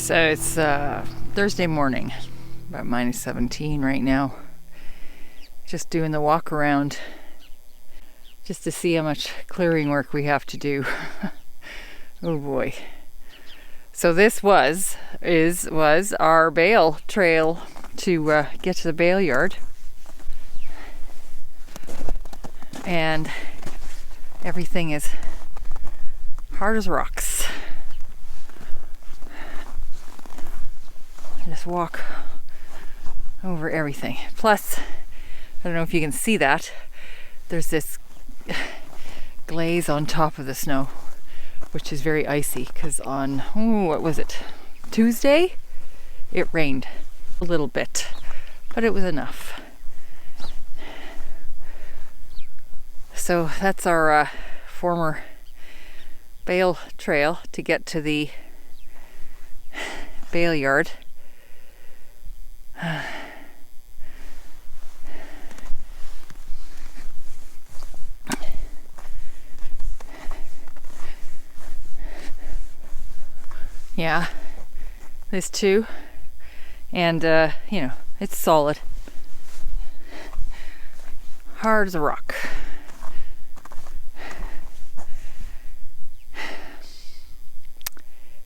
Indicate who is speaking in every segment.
Speaker 1: So it's Thursday morning, about -17 right now. Just doing the walk around just to see how much clearing work we have to do. Oh boy. So this was our bale trail to get to the bale yard. And everything is hard as rocks. Just walk over everything. Plus, I don't know if you can see that, there's this glaze on top of the snow, which is very icy, because on, what was it, Tuesday? It rained a little bit, but it was enough. So that's our former bale trail to get to the bale yard. Yeah, this too, and it's solid, hard as a rock.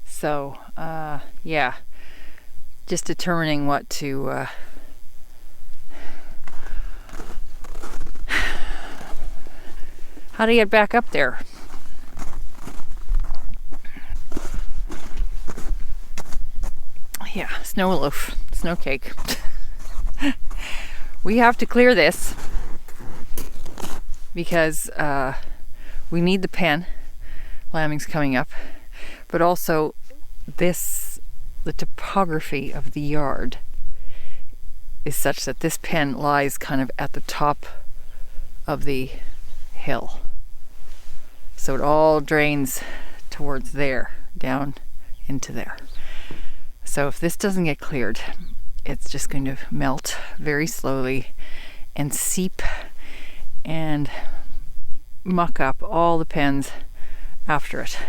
Speaker 1: So yeah, just determining what to how to get back up there. Yeah, snow loaf, snow cake. We have to clear this because we need the pen. Lambing's coming up, but also the topography of the yard is such that this pen lies kind of at the top of the hill. So it all drains towards there, down into there. So if this doesn't get cleared, it's just going to melt very slowly and seep and muck up all the pens after it.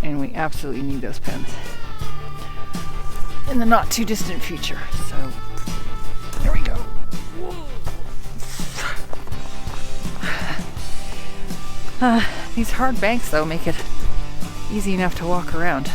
Speaker 1: And we absolutely need those pens in the not too distant future. So there we go. These hard banks though make it easy enough to walk around.